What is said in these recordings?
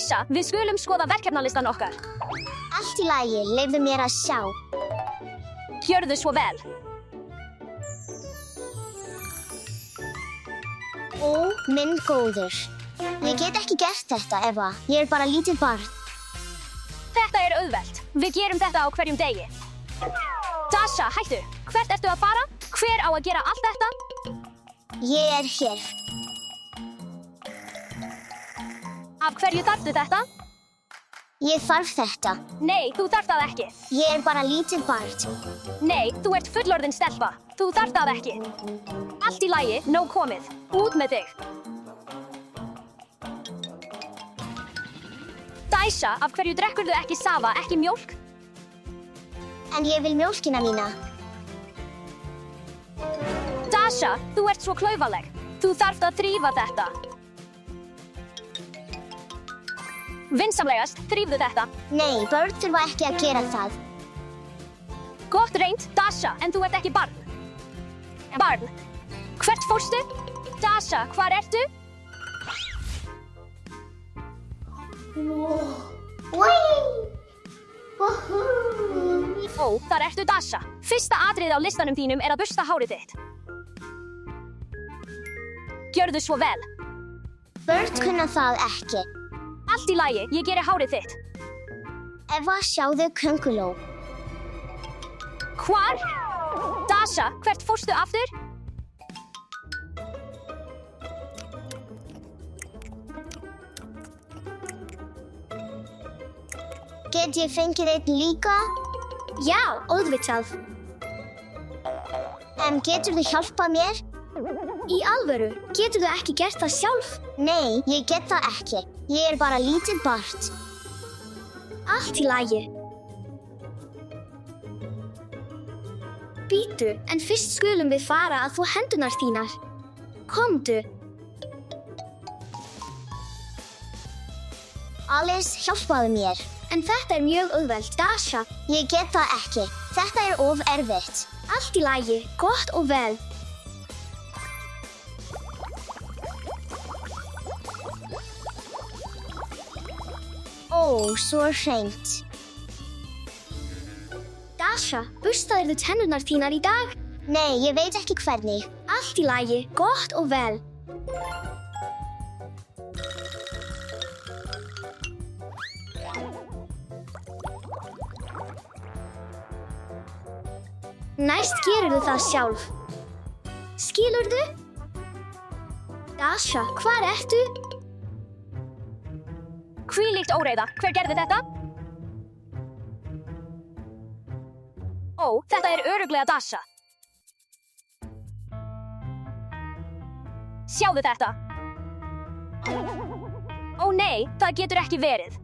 Dæsa, við skulum skoða verkefnalistan okkar. Allt í lagi, leyfðu mér að sjá. Gjörðu svo vel. Ó, minn góður. Ég get ekki gert þetta, Eva. Ég er bara lítið barn. Þetta er auðvelt. Við gerum þetta á hverjum degi. Dæsa, hættu. Hvert ertu að fara? Hver á að gera allt þetta? Ég er hér. Af hverju þarftu þetta? Ég þarf þetta. Nei, þú þarft það ekki. Ég er bara lítið barn. Nei, þú ert fullorðin stelpa. Þú þarft það ekki. Allt í lagi, nóg komið. Út með þig. Dæsa, af hverju drekkurðu ekki safa, ekki mjólk? En ég vil mjólkina mína. Dæsa, þú ert svo klaufaleg. Þú þarft að þrífa þetta. Vinsamlegast, þrífðu þetta. Nei, börn þurfa ekki að gera það. Gott reynt, Dæsa, en þú ert ekki barn. Barn, hvert fórstu? Dæsa, hvar ertu? Ó, þar ertu Dæsa. Fyrsta atriðið á listanum þínum er að bursta hárið þitt. Gjörðu svo vel. Börn kunna það ekki. Allt í lagi, ég geri hárið þitt. Eva, sjáðu könguló. Hvar? Dæsa, hvert fórstu aftur? Get ég fengið einn líka? Já, auðvitað. Geturðu hjálpað mér? Í alvöru, geturðu ekki gert það sjálf? Nei, ég get það ekki. Ég er bara lítið barn. Allt í lagi. Bíddu, en fyrst skulum við fara að þvo hendurnar þínar. Komdu. Alice, hjálpaðu mér. En þetta er mjög auðvelt, Dæsa. Ég get það ekki. Þetta er of erfitt. Allt í lagi, gott og vel. Ó, svo hreint. Dæsa, burstaðirðu tennurnar þínar í dag? Nei, ég veit ekki hvernig. Allt í lagi, gott og vel. Næst gerirðu það sjálf. Skilurðu? Dæsa, hvar ertu? Hvílíkt óreiða, hver gerði þetta? Ó, þetta er örugglega Dæsa. Sjáðu þetta. Ó nei, það getur ekki verið.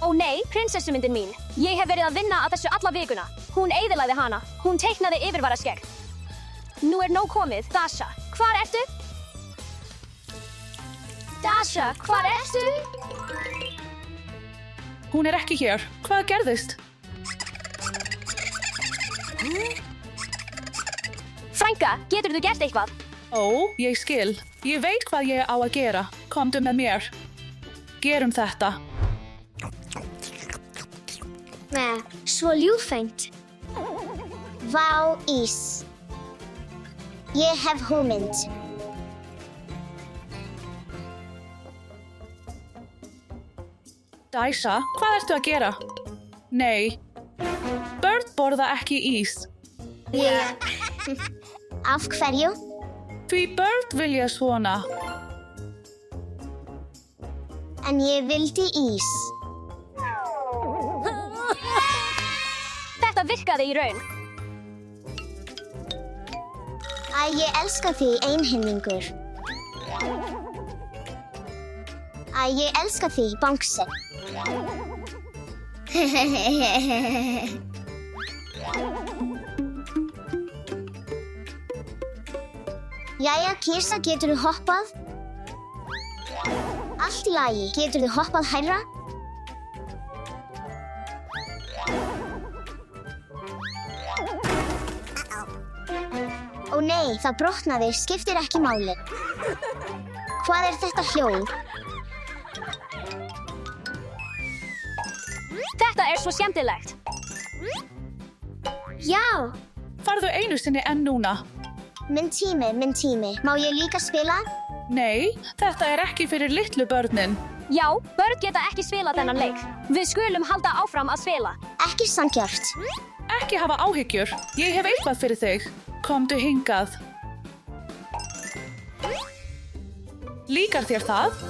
Ó nei, prinsessumyndin mín. Ég hef verið að vinna að þessu alla vikuna. Hún eyðilagði hana. Hún teiknaði yfirvaraskegg. Nú er nóg komið, Dæsa. Hvar ertu? Dæsa, hvar ertu? Hún er ekki hér. Hvað gerðist? Frænka, geturðu gert eitthvað? Ó, ég skil. Ég veit hvað ég á að gera. Komdu með mér. Gerum þetta. Með, svo ljúffengt. Vá, ís. Ég hef hugmynd. Dæsa, hvað ertu að gera? Nei. Börn borða ekki ís. Af hverju? Því börn vilja svona. En ég vildi ís. Þetta virkaði í raun. Æ, ég elska þig, einhyrningur. Æ, ég elska þig, bangsi. Jæja, Kirsa, geturðu hoppað? Allt í lagi, geturðu hoppað hærra? Ó nei, það brotnaði, skiptir ekki máli. Hvað er þetta hljóð? Þetta er svo skemmtilegt. Já, Farðu einu sinni enn núna. minn tími. Má ég líka spila? Nei, þetta er ekki fyrir litlu börnin. Já, börn geta ekki spilað þennan leik. Við skulum halda áfram að spila. Ekki sanngjarnt. Ekki hafa áhyggjur. Ég hef eitthvað fyrir þig. Komdu hingað. Líkar þér það?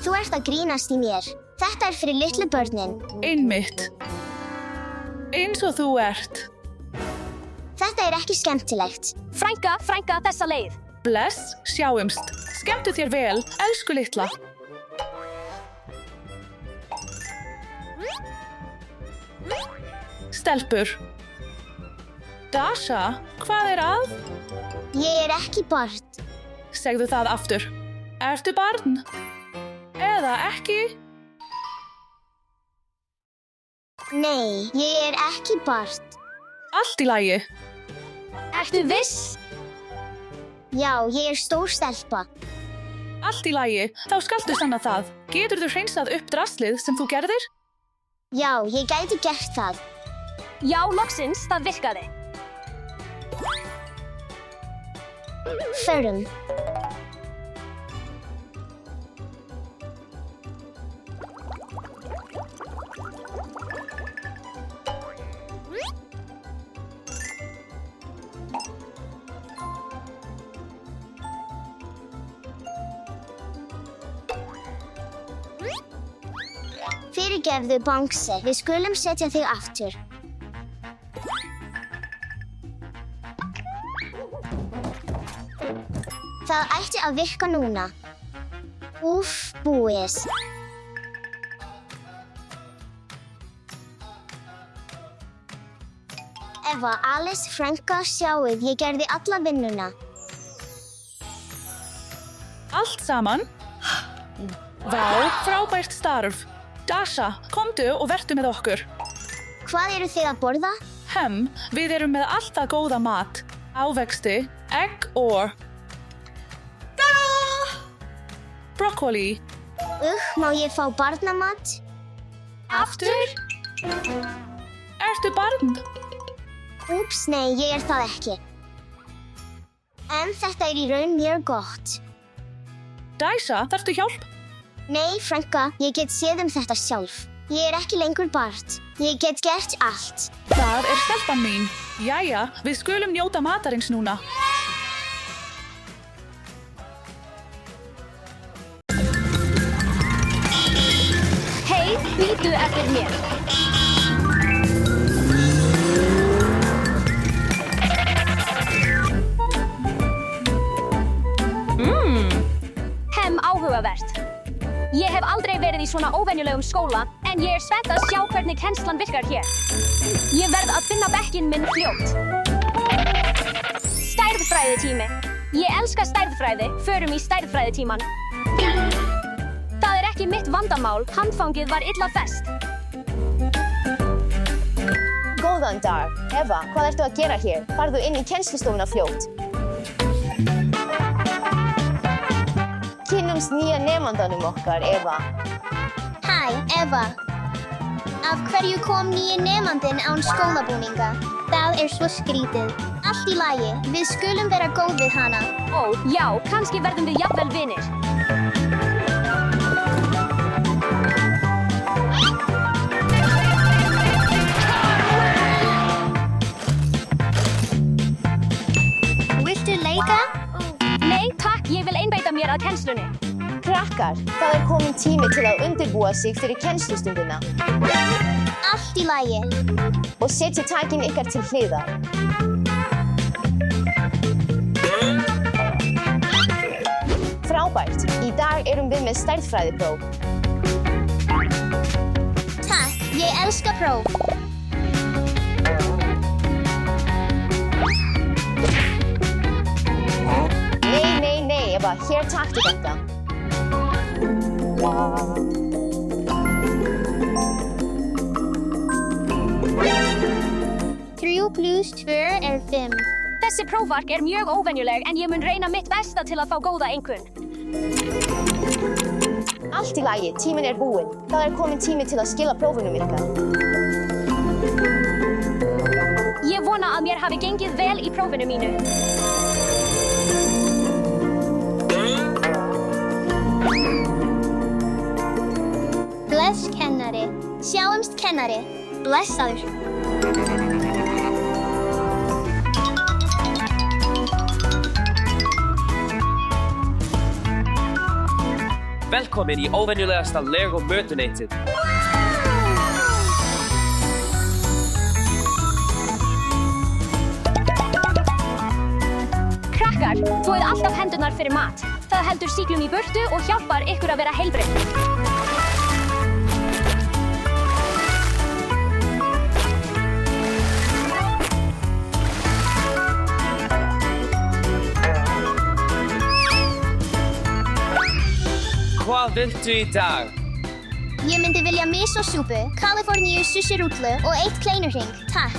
Þú ert að grínast í mér. Þetta er fyrir litlu börnin. Einmitt. Eins og þú ert. Þetta er ekki skemmtilegt. Frænka þessa leið. Bless, sjáumst. Skemmtu þér vel, elsku litla. Stelpur. Dasha, hvað er að? Ég er ekki barn. Segðu það aftur. Ertu barn? Eða ekki? Nei, ég er ekki barn. Allt í lagi. Ertu viss? Já, ég er stór stelpa. Allt í lagi. Þá skaltu sanna það. Geturðu hreinsað upp draslið sem þú gerðir? Já, ég gæti gert það. Já, loksins, það virkaði. Förum. Fyrirgefðu, Bangsi. Við skulum setja þig aftur. Það ætti að virka núna. Úff, búið. Eva, Alice, frænka, sjáið, ég gerði alla vinnuna. Allt saman? Vá, frábært starf. Dasha, komdu og vertu með okkur. Hvað eru þið að borða? Við erum með alltaf góða mat. Ávexti, egg og... brokkoli. Má ég fá barnamat? Aftur? Ertu barn? Úps, nei, ég er það ekki. En þetta er í raun mjög gott. Dasha, þarftu hjálp? Nei, frænka, ég get séð þetta sjálf. Ég er ekki lengur barn. Ég get gert allt. Það er stelpan mín. Jæja, við skulum njóta matarins núna. Hei, bíddu eftir mér. Áhugavert. Ég hef aldrei verið í svona óvenjulegum skóla, en ég er spennt að sjá hvernig kennslan virkar hér. Ég verð að finna bekkinn minn fljótt. Stærðfræðitími. Ég elska stærðfræði, förum í stærðfræðitíman. Það er ekki mitt vandamál, handfangið var illa fest. Góðan dag. Eva, hvað ertu að gera hér? Farðu inn í kennslustofuna fljótt. Kynnumst nýja nemandanum okkar, Eva. Hæ, Eva. Af hverju kom nýji nemandinn án skólabúninga? Það er svo skrítið. Allt í lagi, við skulum vera góð við hana. Ó, já, kannski verðum við jafnvel vinir. Viltu leika? Nei, takk, ég vil einbeita mér að kennslunni. Krakkar, það er komin tími til að undirbúa sig fyrir kennslustundina. Allt í lagi. Og setja tækin ykkar til hliðar. Frábært, í dag erum við með stærðfræðipróf. Takk, ég elska próf. Nei, Eva, hér taktu þetta. 3 + 2 er 5. Þessi prófark er mjög óvenjuleg en ég mun reyna mitt besta til að fá góða einkunn. Allt í lagi, tíminn búinn. Það kominn tími til að skila prófunum ykkar. Ég vona að mér hafi gengið vel í prófinu mínu. Bless, kennari. Sjáumst, kennari. Blessaður. Velkomin í óvenjulegasta Lego mötuneytið. Krakkar, þvoið alltaf hendurnar fyrir mat. Það heldur sýklum í burtu og hjálpar ykkur að vera heilbrigð. Hvað viltu í dag? Ég myndi vilja misosúpu, Kaliforníu sushirútlu og 1 kleinurhring, takk.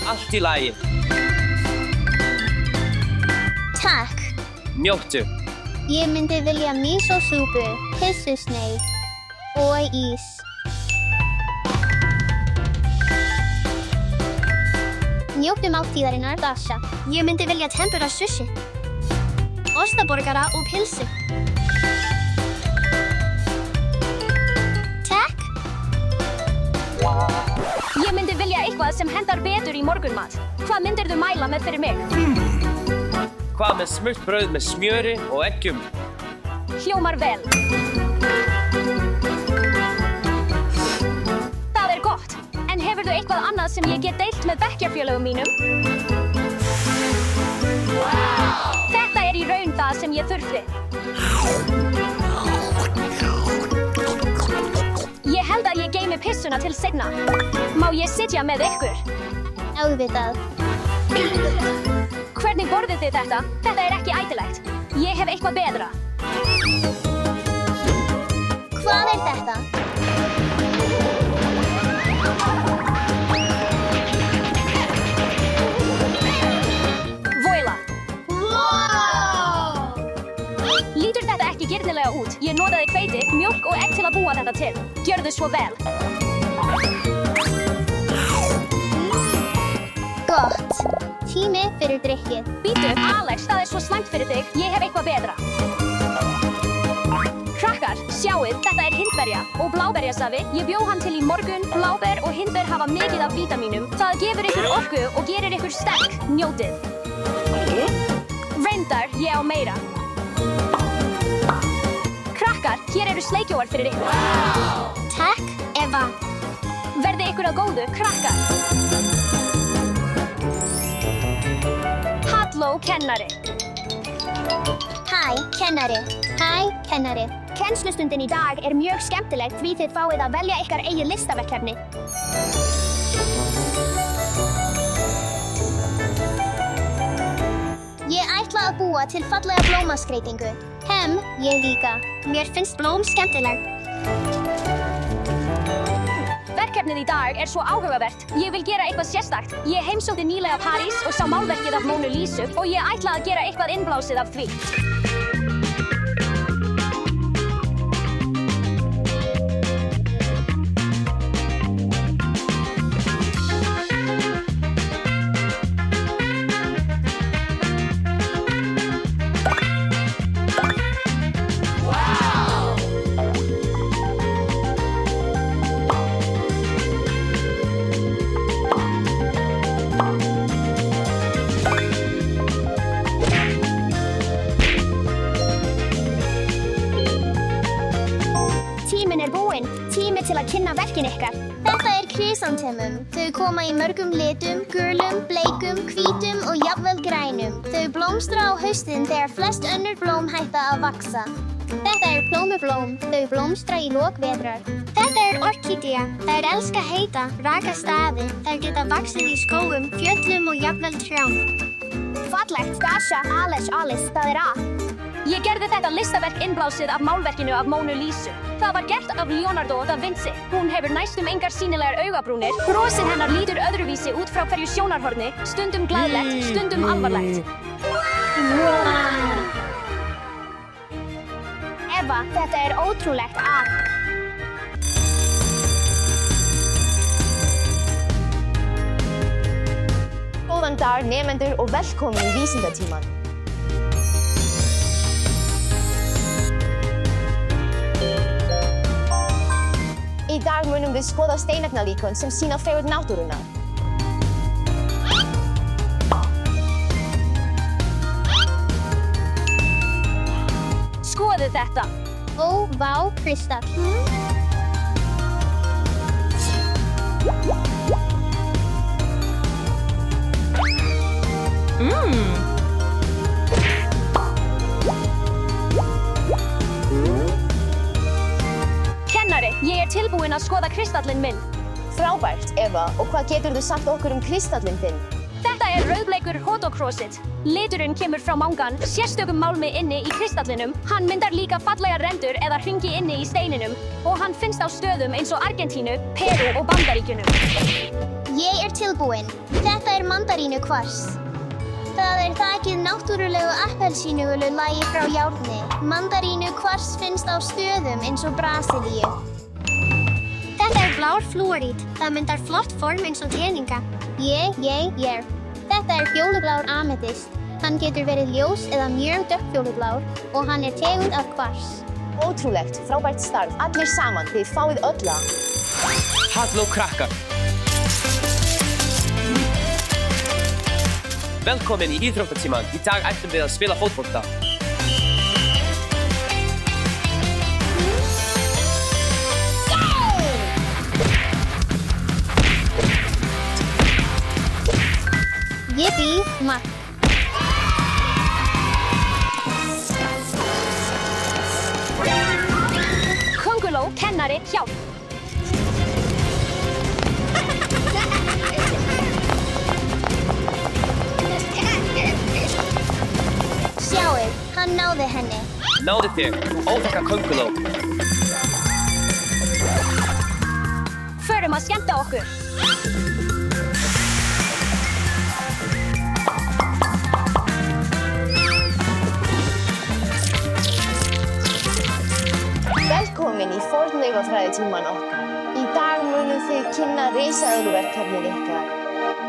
Allt í lagi. Takk. Njóttu. Ég myndi vilja misosúpu, pissusneið og ís. Njóttu máltíðarinnar, Dasha. Ég myndi vilja tempura sushi, ostaborgara og pilsi. Takk. Ég myndi vilja eitthvað sem hendar betur í morgunmat. Hvað myndirðu mæla með fyrir mig? Hvað með smurt brauð með smjöri og eggjum? Hljómar vel. Það gott. En hefurðu eitthvað annað sem ég get deilt með bekkjarfélögum mínum? Þetta í raun það sem ég þurfti. Ég held að ég geymi pissuna til seinna. Má ég sitja með ykkur? Auðvitað. Hvernig borðið þið þetta? Þetta ekki ætilegt. Ég hef eitthvað betra. Hvað þetta? Voila. Lítur þetta ekki girnilega út? Ég notaði hveiti, mjólk og egg til að búa þetta til. Gjörðu svo vel. Gott. Tími fyrir drykkið. Bíddu, Alex, það svo slæmt fyrir þig. Ég hef eitthvað betra. Krakkar, sjáið, þetta hindberja og bláberjasafi. Ég bjó hann til í morgun. Bláber og hindber hafa mikið af vítamínum. Það gefur ykkur orku og gerir ykkur sterk. Njótið. Reyndar, ég á meira. Krakkar, hér eru sleikjóar fyrir ykkur. Takk, Eva. Verði ykkur að góðu, krakkar. Halló, kennari. Hæ, kennari. Hæ, kennari. Kennslustundin í dag mjög skemmtilegt því þið fáið að velja ykkar eigið listaverkefni. Ég ætla að búa til fallega blómaskreytingu. Ég líka. Mér finnst blóm skemmtileg. Verkefnið í dag svo áhugavert. Ég vil gera eitthvað sérstakt. Ég heimsótti nýlega París og sá málverkið af Mónu Lísu og ég ætla að gera eitthvað innblásið af því. Búinn. Tími til að kynna verkin ykkar. Þetta krysantemum. Þau koma í mörgum litum, gulum, bleikum, hvítum og jafnvel grænum. Þau blómstra á haustin þegar flest önnur blóm hætta að vaxa. Þetta plómublóm. Þau blómstra í lok vetrar. Þetta orkídea. Þær elska heita, raka staði. Þær geta vaxið í skógum, fjöllum og jafnvel trjám. Fallegt, Dasha, Alice, það að. Ég gerði þetta listaverk innblásið af málverkinu af Mónu Lísu. Það var gert af Leonardo da Vinci. Hún hefur næstum engar sýnilegar augabrúnir. Brosið hennar lítur öðruvísi út frá hverju sjónarhorni, stundum glaðlegt, stundum alvarlegt. Eva, Eva, þetta ótrúlegt að... Góðan dag, nemendur og velkomin í vísindatíman. Í dag munum við skoða steinefnalíkön sem sýna fegurð náttúrunnar. Skoðu þetta. Ó, vá, kristall. Kennari, ég tilbúin að skoða kristallinn minn. Frábært, Eva, og hvað geturðu sagt okkur kristallinn þinn? Þetta rauðleikur hodochrosite. Liturinn kemur frá mangan, sérstökum málmi inni í kristallinum. Hann myndar líka fallega rendur eða hringi inni í steininum. Og hann finnst á stöðum eins og Argentínu, Perú og Bandaríkjunum. Ég tilbúin. Þetta mandarínu kvars. Það þakið náttúrulegu appelsínugulu lagi frá járni. Mandarínu kvars finnst á stöðum eins og Brasilíu. Þetta blár flúorít. Það myndar flott form eins og teninga. Ég. Þetta fjólublár ametist. Hann getur verið ljós eða mjög dökkfjólublár og hann tegund af kvars. Ótrúlegt, frábært starf. Allir saman, þið fáið öll að. Halló krakkar. Velkomin í íþróttatíman. Í dag ætlum við að spila fótbolta. Yippee, mark. Könguló, kennari, hjálp. Sjáið, hann náði henni. Náðu þér, þú óþekka könguló. Förum að skemmta okkur. Velkomin í fornleifafræðitíman okkar. Í dag munum þið kynna risaeðluverkefnið ykkar.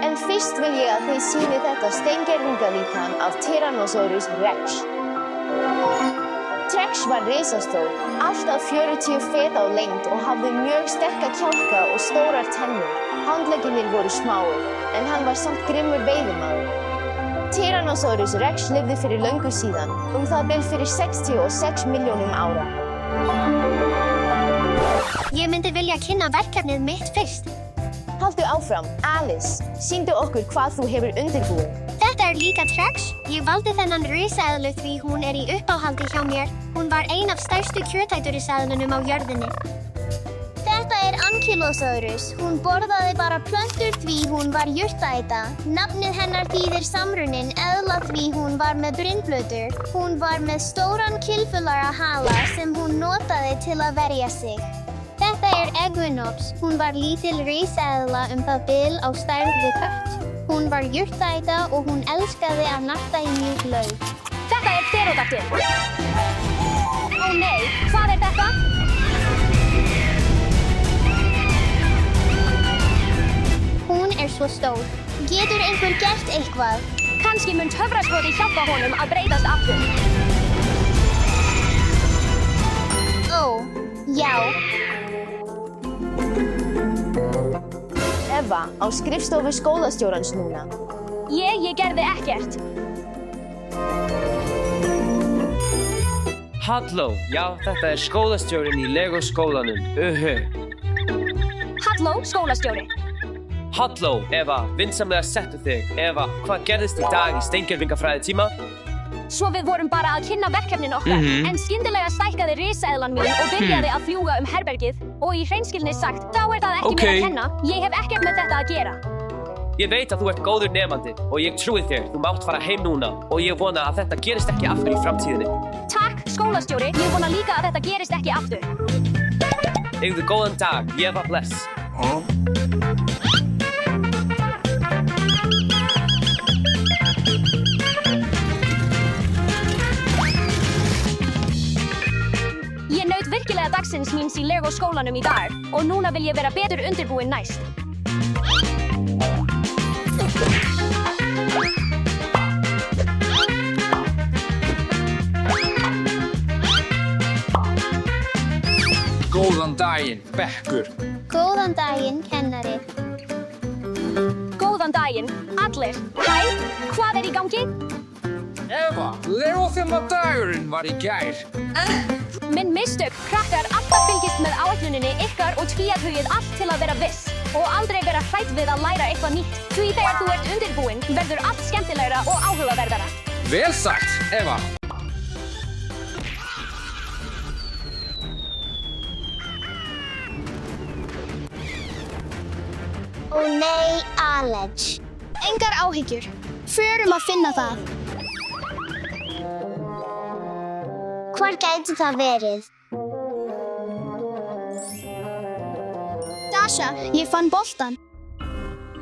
En fyrst vil ég að þið sýni þetta steingervingalíkan af Tyrannosaurus rex. Rex var risastór, allt að 40 fet á lengd og hafði mjög sterka kjálka og stórar tennur. Handleggirnir voru smáir, en hann var samt grimmur veiðimaður. Tyrannosaurus rex lifði fyrir löngu síðan, það bil fyrir 66 milljónum ára. Ég myndi vilja kynna verkefnið mitt fyrst. Haltu áfram, Alice. Sýndu okkur hvað þú hefur undirbúið. Þetta líka Trex. Ég valdi þennan risaeðlu því hún í uppáhaldi hjá mér. Hún var ein af stærstu kjötæturiseðlunum á jörðinni. Þetta Ankylosaurus. Hún borðaði bara plöntur því hún var jurtaæta. Nafnið hennar þýðir samrunnin eðla því hún var með brynblöður. Hún var með stóran kylfulara hala sem hún notaði til að verja sig. Þetta Equinops. Hún var lítil risaeðla það bil á stærð við kött. Hún var jurtaæta og hún elskaði að narta í mjúk lauf. Þetta Pterodactyl. Ó nei, hvað þetta? Hún svo stór. Getur einhver gert eitthvað? Kannski mun töfraskoti hjálpa honum að breytast aftur. Ó, já. Eva, á skrifstofu skólastjórans núna. Ég gerði ekkert. Halló, já, þetta skólastjórinn í Lego skólanum. Halló, skólastjóri. Halló, Eva, vinsamlega settu þig. Eva, hvað gerðist í dag í steingervingafræðitíma? Svo við vorum bara að kynna verkefnin okkar, en skyndilega stækkaði risaeðlan mín og byrjaði að fljúga herbergið og í hreinskilni sagt, þá það ekki mér að kenna. Ég hef ekkert með þetta að gera. Ég veit að þú ert góður nemandi og ég trúi þér. Þú mátt fara heim núna og ég vona að þetta gerist ekki aftur í framtíðinni. Takk, skólastjóri. Ég vona líka að þetta gerist ekki aftur. Eigðu góðan dag. Eva bless. míns í Lego skólanum í dag og núna vil ég vera betur undirbúin næst. Góðan daginn, bekkur. Góðan daginn, kennari. Góðan daginn, allir. Hæ, hvað í gangi? Eva, Lego-þema-dagurinn var í gær. Minn mistök, krakkar, alltaf fylgist með áætluninni ykkar og tvíhugið allt til að vera viss og aldrei vera hrædd við að læra eitthvað nýtt. Því þegar þú ert undirbúinn verður allt skemmtilegra og áhugaverðara. Vel sagt, Eva. Ó nei, Alex. Engar áhyggjur. Förum að finna það. Hvar gæti það verið? Dasha, ég fann boltan.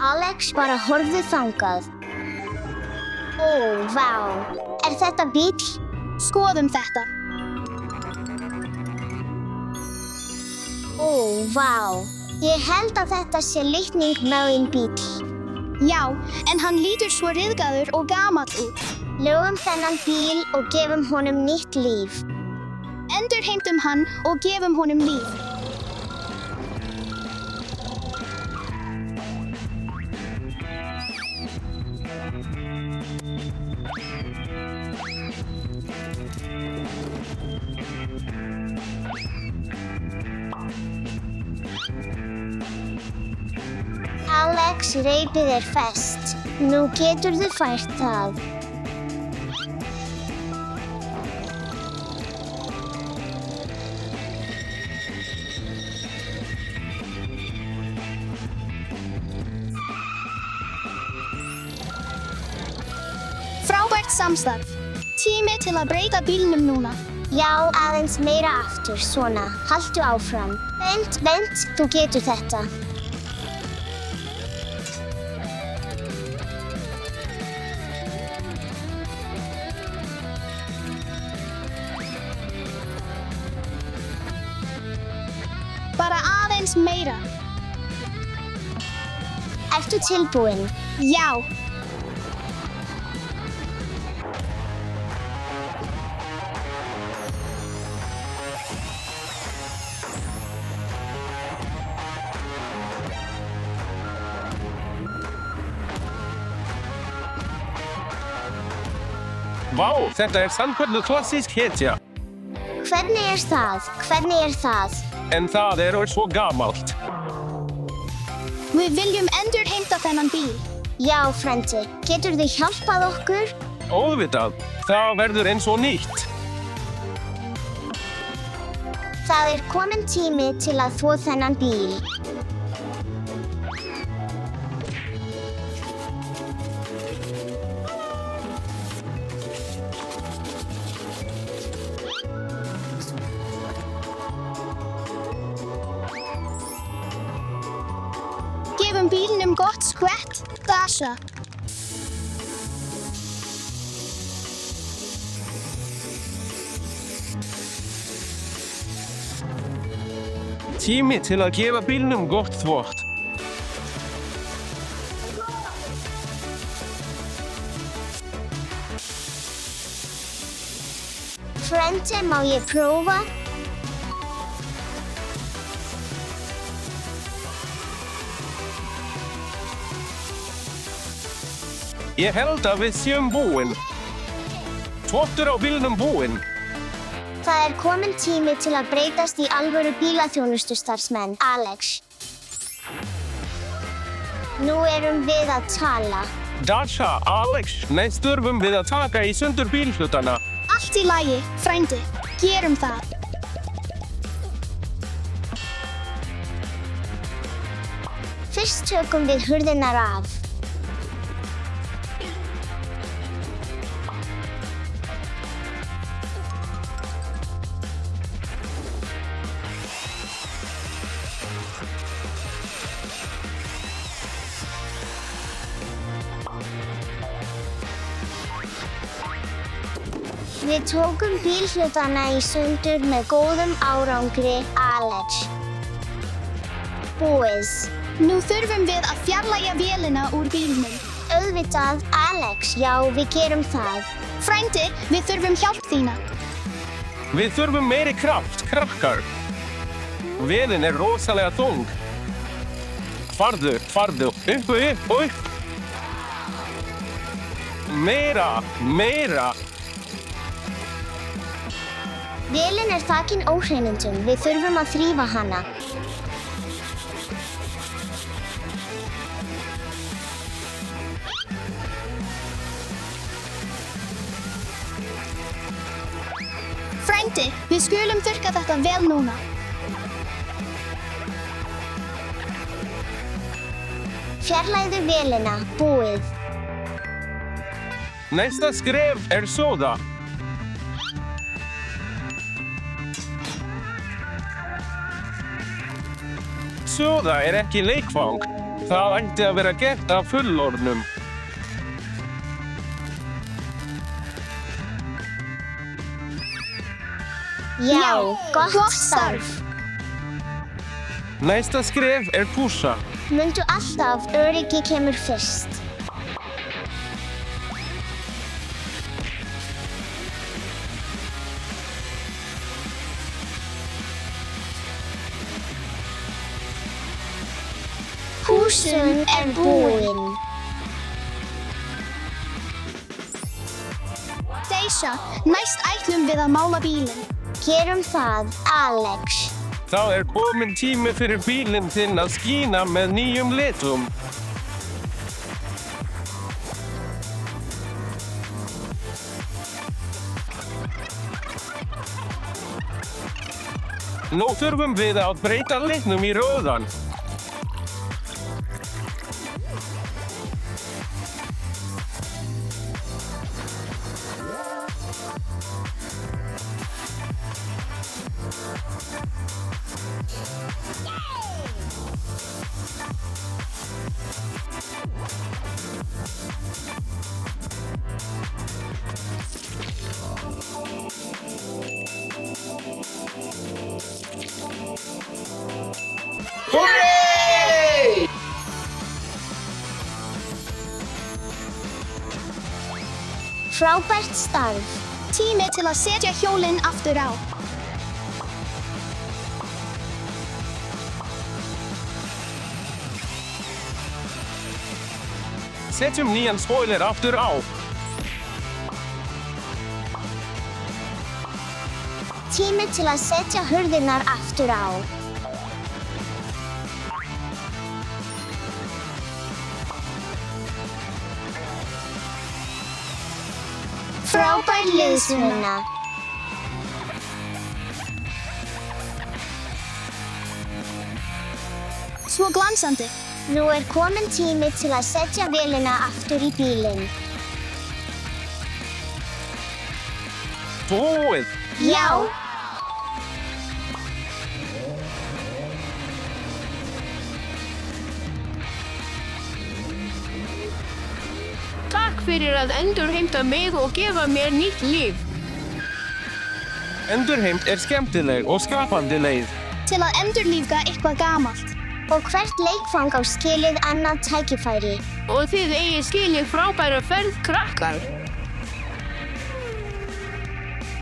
Alex, bara horfðu þangað. Ó, vá. Er þetta bíll? Skoðum þetta. Ó, vá. Ég held að þetta sé litning megin bíll. Já, en hann lítur svo ryðgaður og gamall út. Lögum þennan bíl og gefum honum nýtt líf. Endurheimtum hann og gefum honum líf. Alex, reipið er fest. Nú geturðu fært það. Frábært samstarf. Tími til að breyta bílnum núna. Já, aðeins meira aftur, svona. Haltu áfram. Vent, þú getur þetta. Bara aðeins meira. Ertu tilbúin? Já. Vá, þetta er sannkölluð klassísk hetja. Hvernig er það? En það er svo gamalt. Við viljum endurheimta þennan bíl. Já, frendi. Geturðu hjálpað okkur? Auðvitað, það verður eins og nýtt. Það er kominn tími til að þvo þennan bíl. Gefum bílnum gott skvett, Dasha. Tími til að gefa bílnum gott þvott. Frendi, má ég prófa? Ég held að við séum búin. Þvottur á bílnum búin. Það er kominn tími til að breytast í alvöru bílaþjónustustarfsmenn, Alex. Nú erum við að tala. Dasha, Alex, næst þurfum við að taka í sundur bílhlutana. Allt í lagi, frændi. Gerum það. Fyrst tökum við hurðirnar af. Við tókum bílhlutana í sundur með góðum árangri, Alex. Búið. Nú þurfum við að fjarlægja vélina úr bílnum. Auðvitað, Alex, já, við gerum það. Frændi, við þurfum hjálp þína. Við þurfum meiri kraft, krakkar. Vélin er rosalega þung. Farðu, upp og upp og upp. Meira. Vélin er þakin óhreinindum, við þurfum að þrífa hana. Frændi, við skulum þurrka þetta vel núna. Fjarlægðu vélina, búið. Næsta skref er soda. Soda er ekki leikfang. Það ætti að vera gert af fullorðnum. Já, gott starf. Næsta skref er pússa. Mundu alltaf, öryggi kemur fyrst. Pússun er búinn. Deisha, næst ætlum við að mála bílinn. Gerum það, Alex. Þá er kominn tími fyrir bílinn þinn að skína með nýjum litum. Nú þurfum við að breyta litnum í rauðan. Frábært starf. Tími til að setja hjólinn aftur á. Setjum nýjan spoiler aftur á. Tími til að setja hurðirnar aftur á. Frábær liðsvinna. Svo glansandi. Nú er kominn tími til að setja vélina aftur í bílinn. Búið. Já. Takk fyrir að endurheimta mig og gefa mér nýtt líf. Endurheimt er skemmtileg og skapandi leið. Til að endurlífga eitthvað gamalt. Og hvert leikfang á skilið annað tækifæri. Og þið eigið skilið frábæra ferð, krakkar.